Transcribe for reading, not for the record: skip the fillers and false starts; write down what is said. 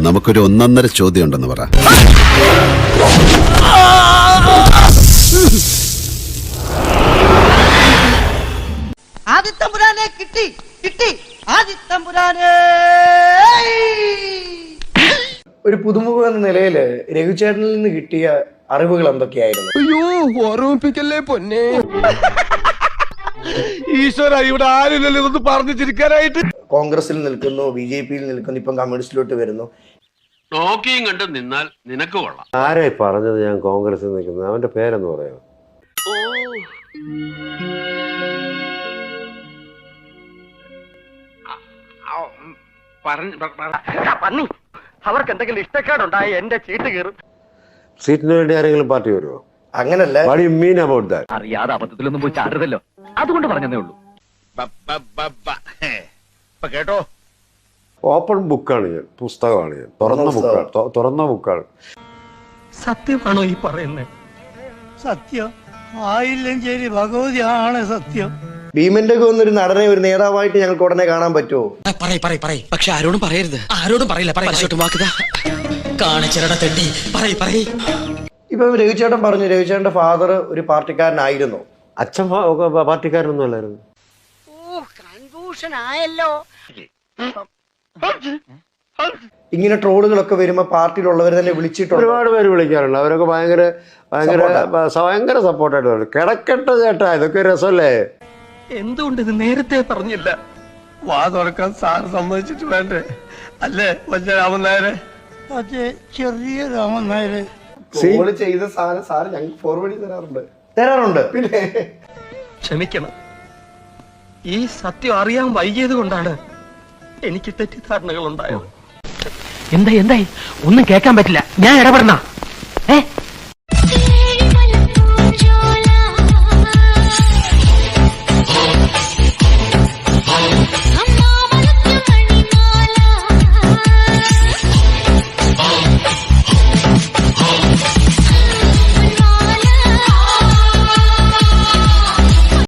നമുക്കൊരു ഒന്നൊന്നര ചോദ്യം ഉണ്ടെന്ന് പറ. ആദിത്തമ്പുരാനെ കിട്ടി കിട്ടി ആദിത്തമ്പുരാനെ. ഒരു പുതുമുഖം എന്ന നിലയില് രഘുചേട്ടനിൽ നിന്ന് കിട്ടിയ അറിവുകൾ എന്തൊക്കെയായിരുന്നു? അയ്യോ ഓർമ്മിപ്പിക്കല്ലേ പൊന്നെ. ഈശ്വര, ഇവിടെ ആരില്ലല്ലോ ഇതൊന്ന് പറഞ്ഞു ചിരിക്കാനായിട്ട്. കോൺഗ്രസിൽ നിൽക്കുന്നു, BJP-യിൽ നിൽക്കുന്നു, ഇപ്പം കമ്മ്യൂണിസ്റ്റിലോട്ട് വരുന്നു. നോക്കിയും കണ്ട് നിന്നാൽ നിനക്ക് കൊള്ളാം. ആരായി പറഞ്ഞത് ഞാൻ കോൺഗ്രസിൽ നിൽക്കുന്നത്? അവന്റെ പേരെന്ന് പറയാം. അവർക്ക് എന്തെങ്കിലും ഇഷ്ടക്കേടുണ്ടായി എന്റെ ചീട്ട് കീറും. സീറ്റിന് വേണ്ടി ആരെങ്കിലും പാർട്ടി വരുമോ? അങ്ങനല്ല. What do you mean about that? അറിയാതെ അബദ്ധത്തിലൊന്നും പോയി ചാടരുതല്ലോ, അതുകൊണ്ട് പറഞ്ഞതേ ഉള്ളൂ. കേട്ടോ, ഓപ്പൺ ബുക്കാണ് ഞാൻ, പുസ്തകമാണ് ഞാൻ, തുറന്ന ബുക്കാണ്. സത്യമാണോ ഈ പറയുന്നത്? സത്യം ആയില്ലെങ്കിൽ ഭഗവതിയാണ് സത്യം. ഭീമന്റെ ഒക്കെ ഒന്നൊരു നടനെ, ഒരു നേതാവായിട്ട് ഞങ്ങൾക്ക് ഉടനെ കാണാൻ പറ്റുമോ? പക്ഷെ ആരോടും പറയരുത്. ആരോടും പറയില്ല. കാണിച്ചിരട തെണ്ടി പറയ്. ഇപ്പൊ രഘുചേട്ടൻ പറഞ്ഞു, രഘുചേട്ടന്റെ ഫാദർ ഒരു പാർട്ടിക്കാരനായിരുന്നു. അച്ഛൻ പാർട്ടിക്കാരനൊന്നും അല്ലായിരുന്നു. ഇങ്ങനെ ട്രോളുകളൊക്കെ വരുമ്പോ പാർട്ടിയിലുള്ളവർ തന്നെ വിളിച്ചിട്ടുണ്ട്. ഒരുപാട് പേര് വിളിക്കാറുണ്ട്. അവരൊക്കെ ഭയങ്കര സപ്പോർട്ടായിട്ട് പറഞ്ഞു. കിടക്കട്ടെ ചേട്ടാ, ഇതൊക്കെ രസമല്ലേ. എന്തുകൊണ്ട് ഇത് നേരത്തെ പറഞ്ഞില്ല? വാ തുറക്കാൻ സാർ സമ്മതിച്ചിട്ട് വേണ്ടേ? അല്ലേ വലിയ രാമൻ നായരെ? അതെ, ചെറിയ രാമൻ നായരെ. ട്രോള് ചെയ്ത സാധനം സാർ ഞങ്ങൾക്ക് ഫോർവേഡ് തരാറുണ്ട്. പിന്നെ ക്ഷമിക്കണം, ഈ സത്യം അറിയാൻ വൈകിയത് കൊണ്ടാണ് എനിക്ക് തെറ്റിദ്ധാരണകൾ ഉണ്ടായത്. എന്തായി ഒന്നും കേൾക്കാൻ പറ്റില്ല, ഞാൻ ഇടപെടണ.